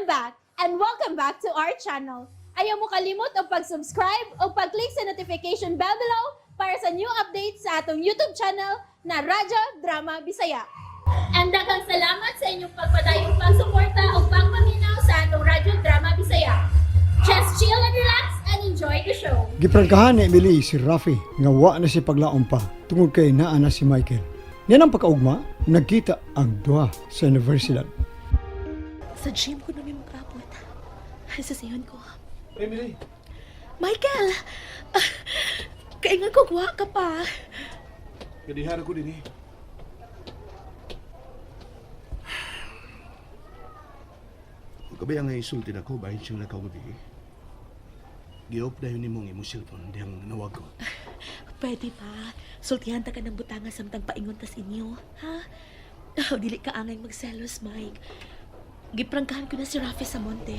back and welcome back to our channel. Ayaw mo kalimot o pag-subscribe o pag-click sa notification bell below para sa new updates sa atong YouTube channel na Radyo Drama Bisaya. And daghang salamat sa inyong pagpadayong pagsuporta o pagpaminaw sa atong Radyo Drama Bisaya. Just chill and relax and enjoy the show. Giprangkahan ni Emily si Rafi nga wa na si paglaom pa tungod kay naa na si Michael. Yan ang pagkaugma, nagkita ang duha sa universidad. Sa gym ko namin mag-abot. Sa siyon ko. Emily! Michael! Kaingan ko guwa ka pa. Gadihan ako din eh. Kung kabay ang isultin ako, bahin siyang nakawagi. Giop na yun ni mong imong cellphone, diyang nawag ko. Pwede pa. Sultihan ta ka ng butanga samtang paingon tas inyo. Ha? Dili ka angay magselos, Mike. Giprangkahan ko na si Rafi sa monte.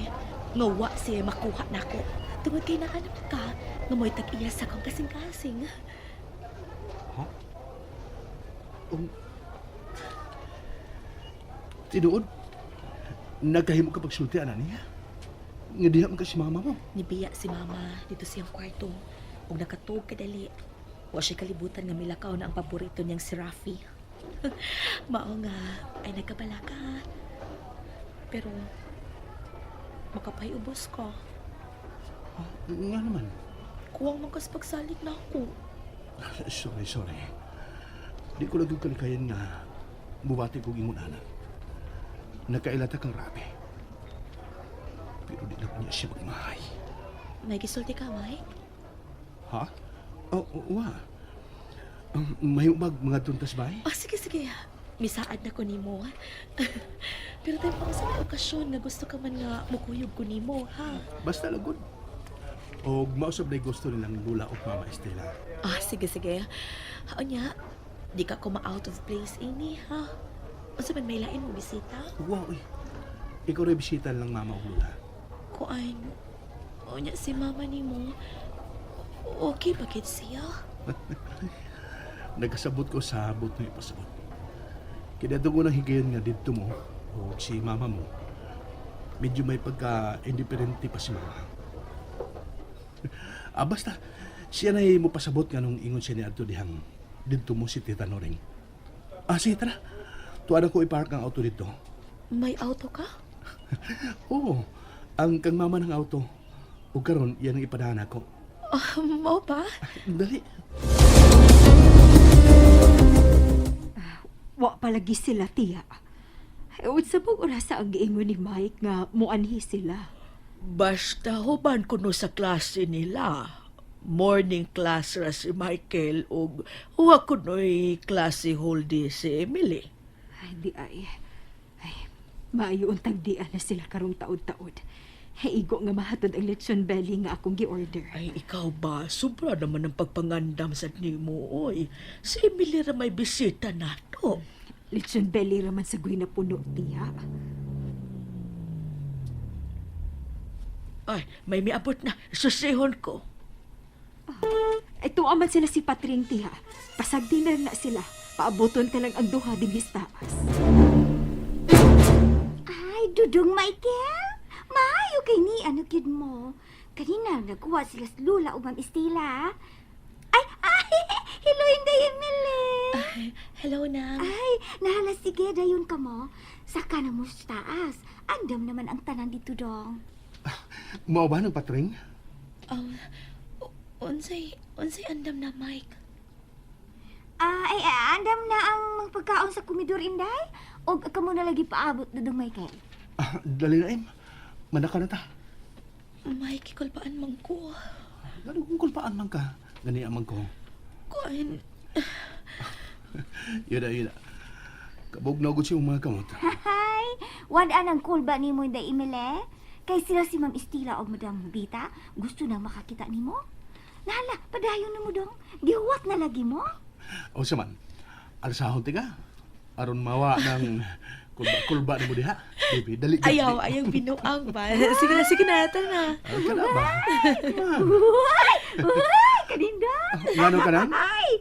Nga wa siya makuha na ko. Tungod kay nakanap ka, nga mo'y tag-iya sa kong kasing-kasing. Ha? Tinuod? Nagkahimo ka pagsultian na niya? Nga diha man ka si mama mo? Nibiya si mama dito siyang kwarto. Ug nakatug kadali. Wa siya kalibutan nga milakaw na ang paborito niyang si Rafi. Mao nga ay nagkabalaka. Pero makapay-ubos ko. Nga naman. Kuwang mangkas pagsalig na ako. Sorry. Di ko lagi kalikayan nga bubati kong imong anak. Nagkailata kang Rafi. Pero di na niya siya magmahay. May gisulti ka, Mike? Ha? Wa. May umag mga tuntas ba eh? Sige. Misaad na ko nimo. Pero tayo pa sa may okasyon nga gusto ka man nga mukuyog ko nimo, ha? Basta lagod. O mausap na gusto nilang lula o mama Estela. Sige. O niya, di ka ko ma-out of place ini, ha? O sa man may lain mo bisita? Wow eh. Ikaw rin bisita lang mama o lula. Kuan, o niya si mama nimo. Okay, bakit siya? Nagkasabot ko sa abot na ipasabot. Kinato ko ng higayon nga dito mo o si mama mo. Medyo may pagka-independente pa si mama. Basta, siya na mo pasabot nga nung ingon siya ni Adto dihang dito mo si Tita Noring. Sige, tara. Tuwan ako ipark ang auto dito. May auto ka? Oo, ang kang mama ng auto. O karon yan ang ipadahan ako. Mo ba? Dali. Wa palagi sila, tiya. Sa pag orasa ang giingon ni Mike nga muanhi sila. Basta huban ko no sa klase nila. Morning class ra si Michael ug huwa ko no'y klase whole day si Emily. Ay, maayo untang dian na sila karong taod-taod. Igo nga mahatod ang lechon belly nga akong gi-order. Ay, ikaw ba? Sobra naman ang pagpangandam sa nimo, oy. Si Emily ra may bisita na to. Lechon belly raman sa guy na puno, tiya. Ay, may miabot na. Susihon ko. Ito aman sila si Patring, tiya. Pasagdi na sila. Paabuton ka lang ang duha din histaas. Ay, Dudong Michael. Maayo kay ni ano gid mo. Kanina nagkuha sila sa Lula o Ma'am Estela. Ay, hello Inday Emily. Hello, Nang. Ay, nahala sige dayon ka mo. Saka na mo sa taas. Andam naman ang tanan dito dong. Mao ba ng patring? Unsay andam na, Mike? Ay, andam na ang pagkaon sa kumidor Inday. O kamo na lagi paabot Dudong Michael. Dali na, Em. Manaka na ta. Mike, ikulpaan man ko. Gano'n kung kulpaan man ka. Gani amang ko. Kuan, Yun. Kabog na agad siya mga kamot. Hay, wala ang kulba ni mo Inday Emily. Kay sila si Ma'am Estela o Madam Bita, gusto na makakita ni mo. Nahala, padayon na mo dong. Gihuwat na lagi mo. O saman, alasahon tiga. Aron mawa ng kulba ni mo diha. Baby, dali. ayaw binuang ba? Sige na, tara na. Ka na ba? Uy, kaninda. Ngano ka na? Ay,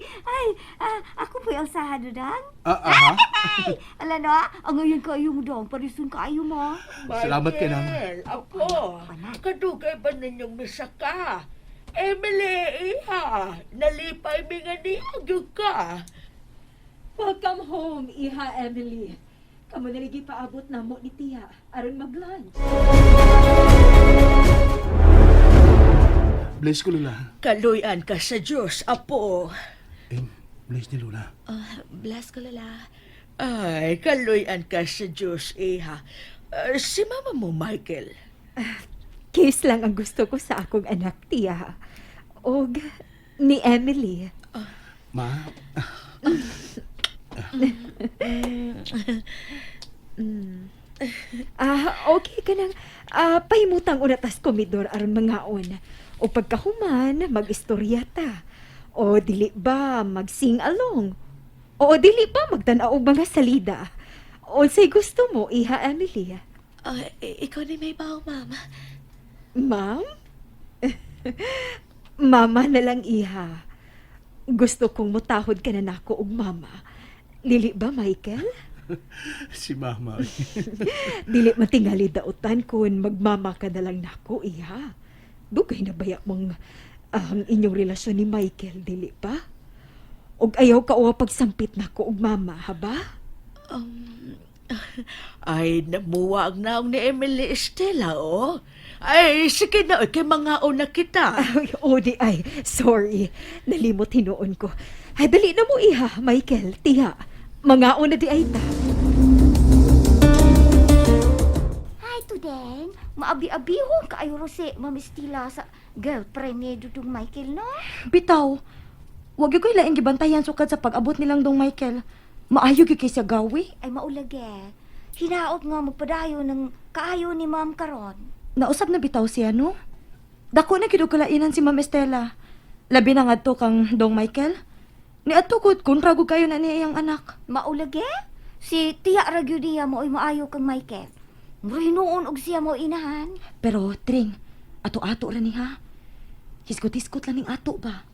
Ako po yung usaha, Dudang. Aha. Ay, ala na, ang ngayon kayo mo dong, parisun kayo mo. Salamat kay Nang. Michael, Apo, kadugay ba ninyong misaka? Emily, iha, nalipay mi nga niyag ka. Welcome home, Iha Emily. Kamu naligi paabot na mo ni Tia aron mag-lunch. Bless ko, Lola. Kaluyan ka sa Diyos, Apo. Bless ni Lola. Bless ko, Lola. Ay, kaluyan ka sa Diyos, iha. Si mama mo, Michael. Kiss lang ang gusto ko sa akong anak, Tia. Og ni Emily. Ma, Okay ka nang pahimutang unatas komedor aron mangaon. O pagkahuman, mag-istorya ta. O dili ba mag-sing along? O dili ba magtanaw og mga salida? O say gusto mo, Iha Emily? Ikaw ni may baw, Mama. Ma'am? Mama na lang, Iha. Gusto kong mutahod ka na nako og mama. Dili ba, Michael? si Mama. Dili matingali dautan kun magmama ka na lang nako, Iha. Dugay na baya mong inyong relasyon ni Michael, dili ba? Og ayaw ka o pagsampit nako og mama, haba? Ay, namuwag na ang ni Emily Estela, oh. Ay, sige na, kay mga una kita. Ay, di ay. Sorry. Nalimot hinuon ko. Ay, dali na mo, Iha, Michael, Tia. Mga una di ay ta. Ay, Dudang, maabi-abihon kaayo Rose, Ma'am Estela sa girlfriend ni Dudong Michael, no? Bitaw, wag ko ilaing gibantayan sukad sa pag-abot nilang dong Michael. Maayo gyud kay siya gawi. Ay, maulage. Hinaot nga magpadayo ng kaayo ni Ma'am karon. Nausab na bitaw siya, no? Dako na gyud og kalainan si Ma'am Estela. Labi na ngadto kang dong Michael. Ni adto gud kontra gud kayo na niya iyang anak. Maulage? Si Tia Ragyo niya mo ay maayo kang Michael. Murinuon og siya mo inahan. Pero Tring, ato-ato ra ni ha. Hiskot-hiskot lang ning ato ba?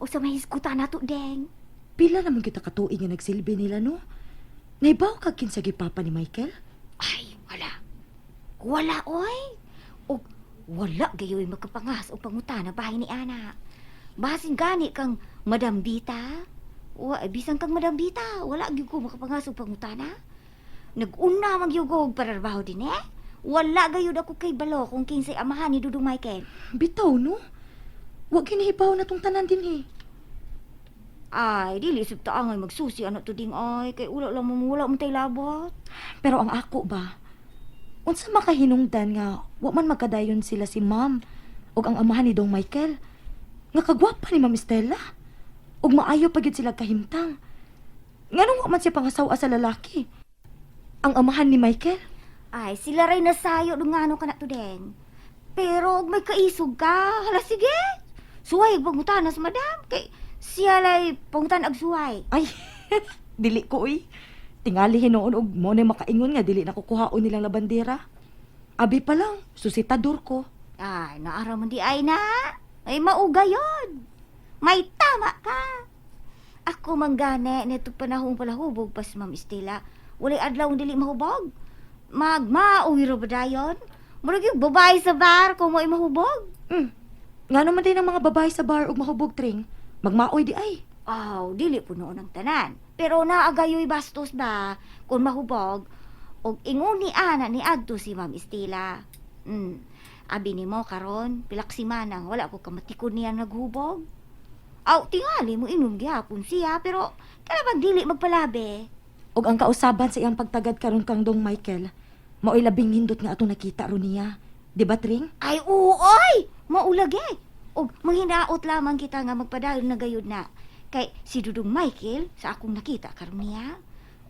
Usa mahiskutan nato, Deng. Pila naman kita katuig nga nagsilbi nila, no? Naibaw kag kinsa gipapa ni Michael? Ay, wala. Wala, oy. O, wala gayoy magkapangas o pangutana bahay ni Ana. Basin gani kang Madam Bita. Bisan kang Madam Bita, wala gyud ko makapangas o pangutana. Nag-una magyugog para trabaho din eh. Wala gayud ako kay balo kung kinsay amahan ni Dudong Michael. Bitaw, no? Wag ginahibaw na tong tanan din eh. Ay, dili sub taangay magsusi ano to ding ay kay wala lang mamula mo tay labot. Pero ang ako ba, unsa makahinungdan nga wa man magkadayon sila si Ma'am ug ang amahan ni Dong Michael. Nga kagwapa ni Ma'am Estela. Ug maayo pa gyud sila kahimtang. Nganong wa man siya pangasawa sa lalaki? Ang amahan ni Michael? Ay, sila ray nasayo dung ngano kana to deng. Pero og may kaisog ka, hala sige. Suway pangutanas madam kay siya lay pangutan ag suway. Ay, dili ko uy. Tingali hinuon og mo na makaingon nga dili na kukuhaon nilang labandera. Abi pa lang, susitador ko. Ay, naara man di ay na. Ay, mauga yun. May tama ka. Ako manggane neto panahong palahubog pas Ma'am Estela. Walay adlaw dili mahubog. Magmauwi ra ba dayon? Murag yung babae sa bar kung mo mahubog. Nga naman din ang mga babae sa bar ug mahubog Tring. Magmaoy di ay. Dili po noon ang tanan. Pero naagayoy bastos ba kung mahubog. Og ingon ni Ana ni adto si Ma'am Estela. Abi ni mo karon pilak si manang wala ko kamatikon niya naghubog. Tingali mo inom gyapon siya pero kaya bang dili magpalabi. Og ang kausaban sa iyang pagtagad karon kang Dong Michael, maoy labing hindot nga atong nakita ron niya. Di ba, Tring? Ay uoy, maulagi. Og manghinaot lamang kita nga magpadayon na gayud na. Kay si Dudong Michael sa akong nakita karon niya.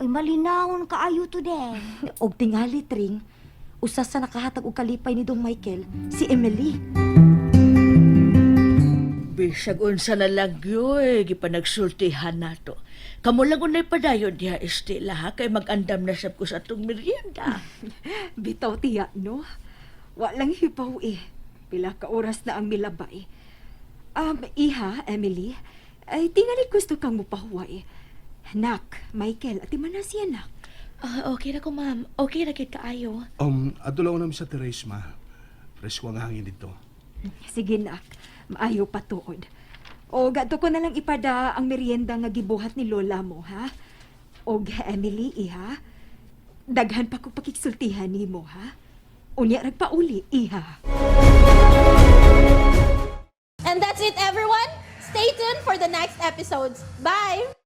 Ay malinawon kaayo to den. Og tingali, Tring, usas sa nakahatag og kalipay ni Dong Michael, si Emily. Bisag unsa na lang yoy, gipanagsultihan nato. Kamu lang unay padayon diha Estela ha, kay mag-andam na sab ko sa atong merienda. Bitaw, Tia, no? Walang hibaw eh. Pila ka oras na ang milabay. Iha, Emily, Ay, tingali gusto kang mupahuway. Nak, Michael, ati man na siya, nak. Okay na ko, ma'am. Okay na kit kaayo. Adulaw namin sa terrace, ma. Presko ang hangin dito. Sige, nak. Maayo pa tuod. O, gato ko na lang ipada ang merienda nga gibuhat ni lola mo, ha? O, Emily, iha? Daghan pa ko pakiksultihan ni mo, ha? Unya ragpauli, iha. And that's it, everyone. Stay tuned for the next episodes. Bye!